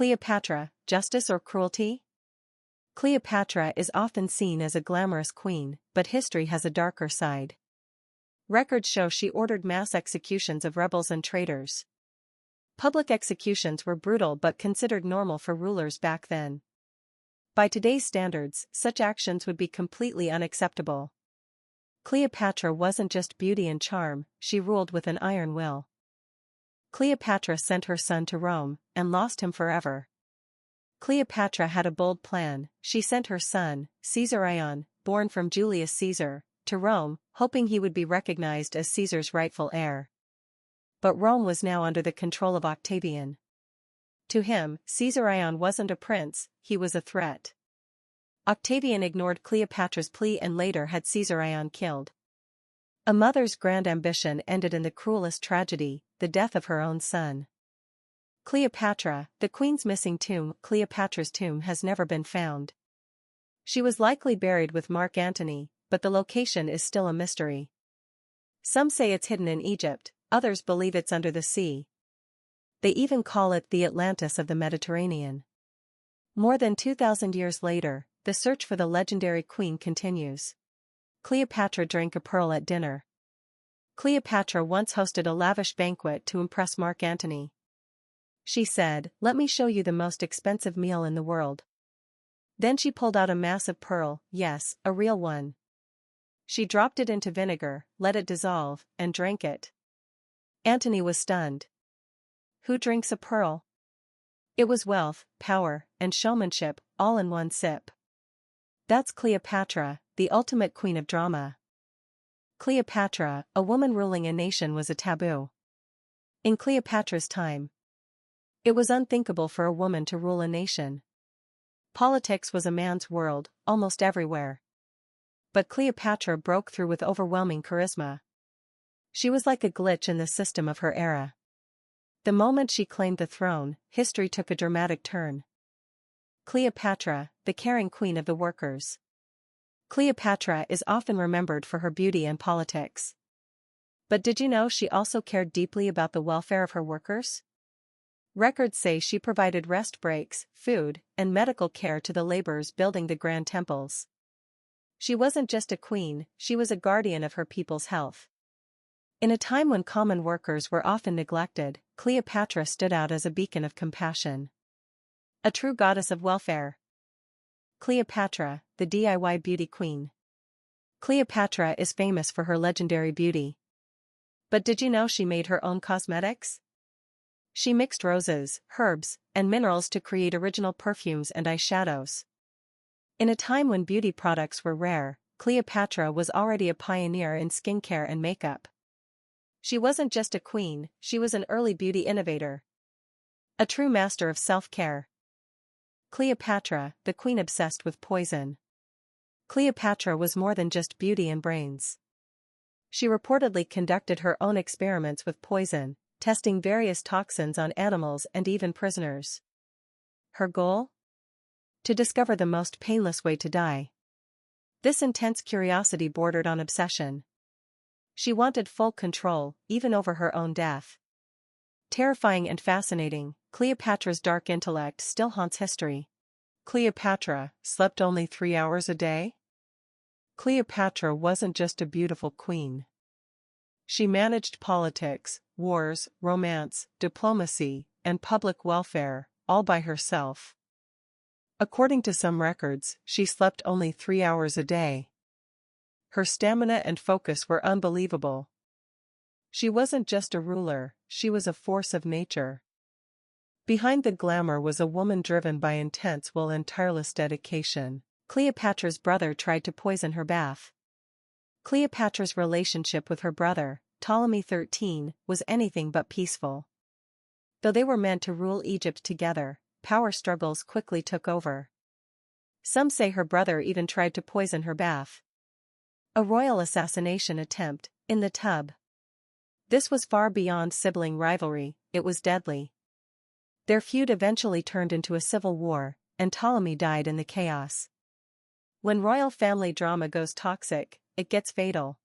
Cleopatra, justice or cruelty? Cleopatra is often seen as a glamorous queen, but history has a darker side. Records show she ordered mass executions of rebels and traitors. Public executions were brutal but considered normal for rulers back then. By today's standards, such actions would be completely unacceptable. Cleopatra wasn't just beauty and charm, she ruled with an iron will. Cleopatra sent her son to Rome, and lost him forever. Cleopatra had a bold plan. She sent her son, Caesarion, born from Julius Caesar, to Rome, hoping he would be recognized as Caesar's rightful heir. But Rome was now under the control of Octavian. To him, Caesarion wasn't a prince, he was a threat. Octavian ignored Cleopatra's plea and later had Caesarion killed. A mother's grand ambition ended in the cruelest tragedy, the death of her own son. Cleopatra, the queen's missing tomb. Cleopatra's tomb has never been found. She was likely buried with Mark Antony, but the location is still a mystery. Some say it's hidden in Egypt, others believe it's under the sea. They even call it the Atlantis of the Mediterranean. More than 2,000 years later, the search for the legendary queen continues. Cleopatra drank a pearl at dinner. Cleopatra once hosted a lavish banquet to impress Mark Antony. She said, "Let me show you the most expensive meal in the world." Then she pulled out a massive pearl, yes, a real one. She dropped it into vinegar, let it dissolve, and drank it. Antony was stunned. Who drinks a pearl? It was wealth, power, and showmanship, all in one sip. That's Cleopatra, the ultimate queen of drama. Cleopatra, a woman ruling a nation, was a taboo. In Cleopatra's time, it was unthinkable for a woman to rule a nation. Politics was a man's world, almost everywhere. But Cleopatra broke through with overwhelming charisma. She was like a glitch in the system of her era. The moment she claimed the throne, history took a dramatic turn. Cleopatra, the caring queen of the workers. Cleopatra is often remembered for her beauty and politics. But did you know she also cared deeply about the welfare of her workers? Records say she provided rest breaks, food, and medical care to the laborers building the grand temples. She wasn't just a queen, she was a guardian of her people's health. In a time when common workers were often neglected, Cleopatra stood out as a beacon of compassion. A true goddess of welfare. Cleopatra, the DIY beauty queen. Cleopatra is famous for her legendary beauty. But did you know she made her own cosmetics? She mixed roses, herbs, and minerals to create original perfumes and eyeshadows. In a time when beauty products were rare, Cleopatra was already a pioneer in skincare and makeup. She wasn't just a queen, she was an early beauty innovator. A true master of self-care. Cleopatra, the queen obsessed with poison. Cleopatra was more than just beauty and brains. She reportedly conducted her own experiments with poison, testing various toxins on animals and even prisoners. Her goal? To discover the most painless way to die. This intense curiosity bordered on obsession. She wanted full control, even over her own death. Terrifying and fascinating, Cleopatra's dark intellect still haunts history. Cleopatra slept only 3 hours a day? Cleopatra wasn't just a beautiful queen. She managed politics, wars, romance, diplomacy, and public welfare, all by herself. According to some records, she slept only 3 hours a day. Her stamina and focus were unbelievable. She wasn't just a ruler, she was a force of nature. Behind the glamour was a woman driven by intense will and tireless dedication. Cleopatra's brother tried to poison her bath. Cleopatra's relationship with her brother, Ptolemy XIII, was anything but peaceful. Though they were meant to rule Egypt together, power struggles quickly took over. Some say her brother even tried to poison her bath. A royal assassination attempt, in the tub. This was far beyond sibling rivalry, it was deadly. Their feud eventually turned into a civil war, and Ptolemy died in the chaos. When royal family drama goes toxic, it gets fatal.